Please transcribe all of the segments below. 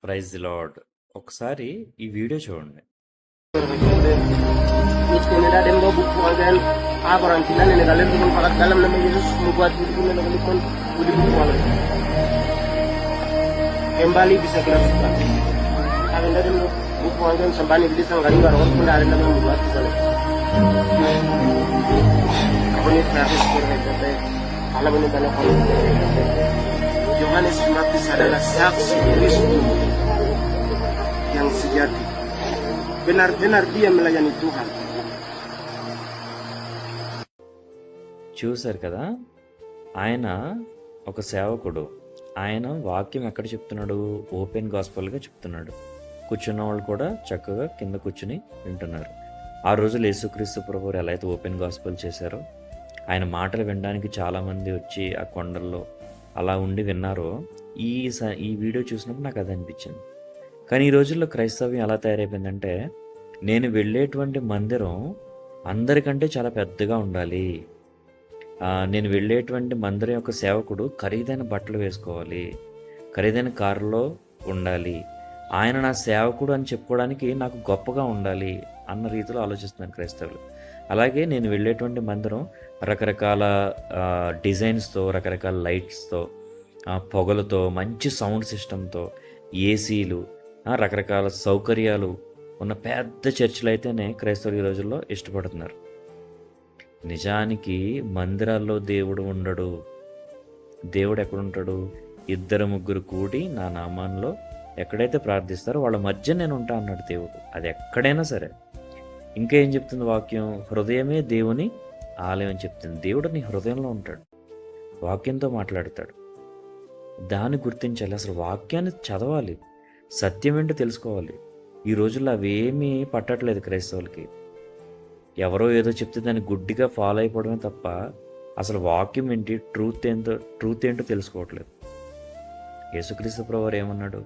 Praise the lord. ఒకసారి ఈ video చూడండి. Nittinidadin go buku agan aparantina ne galem dum pakat dalam nama Yesus membuat hidup ne galipun budi buku agan kembali bisa kita suka kami dari buku agan sembani beli sanggari garong pun dari nama membuat kita kami ini terus berkata alam ini banyak orang Yohanes Markus adalah saksi Kristus yang sejati. Benar-benar dia melayani Tuhan. చూశారు కదా, ఆయన ఒక సేవకుడు. ఆయన వాక్యం ఎక్కడ చెప్తున్నాడు? Open గాస్పల్గా చెప్తున్నాడు. కూర్చున్న వాళ్ళు కూడా చక్కగా కింద కూర్చుని వింటున్నారు. ఆ రోజులు యేసుక్రీస్తు ప్రభువు ఎలా అయితే ఓపెన్ గాస్పల్ చేశారో, ఆయన మాటలు వినడానికి చాలామంది వచ్చి ఆ కొండల్లో అలా ఉండి విన్నారో, ఈ వీడియో చూసినప్పుడు నాకు అది అనిపించింది. కానీ ఈ రోజుల్లో క్రైస్తవ్యం ఎలా తయారైపోయిందంటే, నేను వెళ్ళేటువంటి మందిరం అందరికంటే చాలా పెద్దగా ఉండాలి, నేను వెళ్ళేటువంటి మందిరం యొక్క సేవకుడు ఖరీదైన బట్టలు వేసుకోవాలి, ఖరీదైన కారులో ఉండాలి, ఆయన నా సేవకుడు అని చెప్పుకోవడానికి నాకు గొప్పగా ఉండాలి అన్న రీతిలో ఆలోచిస్తున్నాను క్రైస్తవులు. అలాగే నేను వెళ్ళేటువంటి మందిరం రకరకాల డిజైన్స్తో, రకరకాల లైట్స్తో, పొగలతో, మంచి సౌండ్ సిస్టంతో, ఏసీలు, రకరకాల సౌకర్యాలు ఉన్న పెద్ద చర్చిలు అయితేనే క్రైస్తవులు ఈ రోజుల్లో ఇష్టపడుతున్నారు. నిజానికి మందిరాల్లో దేవుడు ఉండడు. దేవుడు ఎక్కడుంటాడు? 2-3 కూడి నా నామాల్లో ఎక్కడైతే ప్రార్థిస్తారో వాళ్ళ మధ్య నేను ఉంటా అన్నాడు దేవుడు. అది ఎక్కడైనా సరే. ఇంకా ఏం చెప్తుంది వాక్యం? హృదయమే దేవుని ఆలయం అని చెప్తుంది. దేవుడు నీ హృదయంలో ఉంటాడు, వాక్యంతో మాట్లాడతాడు. దాన్ని గుర్తించాలి. అసలు వాక్యాన్ని చదవాలి, సత్యం ఏంటో తెలుసుకోవాలి. ఈ రోజుల్లో అవేమీ పట్టట్లేదు క్రైస్తవులకి. ఎవరో ఏదో చెప్తే దాన్ని గుడ్డిగా ఫాలో అయిపోవడమే తప్ప అసలు వాక్యం ఏంటి, ట్రూత్ ఏంటో తెలుసుకోవట్లేదు. యేసుక్రీస్తు ప్రభువారు ఏమన్నాడు?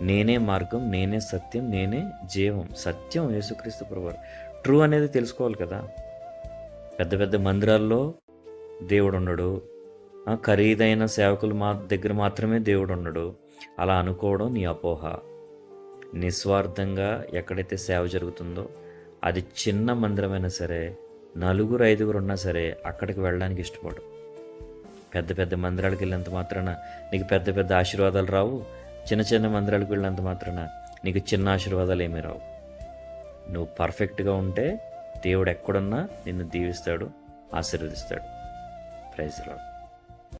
నేనే మార్గం, నేనే సత్యం, నేనే జీవం. సత్యం యేసుక్రీస్తు ప్రభువారు. ట్రూ అనేది తెలుసుకోవాలి కదా. పెద్ద పెద్ద మందిరాల్లో దేవుడు ఉండడు, ఖరీదైన సేవకులు దగ్గర మాత్రమే దేవుడు ఉండడు. అలా అనుకోవడం నీ అపోహ. నిస్వార్థంగా ఎక్కడైతే సేవ జరుగుతుందో, అది చిన్న మందిరమైనా సరే, 4-5 ఉన్నా సరే, అక్కడికి వెళ్ళడానికి ఇష్టపడు. పెద్ద పెద్ద మందిరాలకు వెళ్ళినంత మాత్రాన నీకు పెద్ద పెద్ద ఆశీర్వాదాలు రావు. చిన్న చిన్న మందిరాలకు వెళ్ళినంత మాత్రాన నీకు చిన్న ఆశీర్వాదాలు ఏమీ రావు. నువ్వు పర్ఫెక్ట్గా ఉంటే దేవుడు ఎక్కడున్నా నిన్ను దీవిస్తాడు, ఆశీర్వదిస్తాడు. Praise the lord.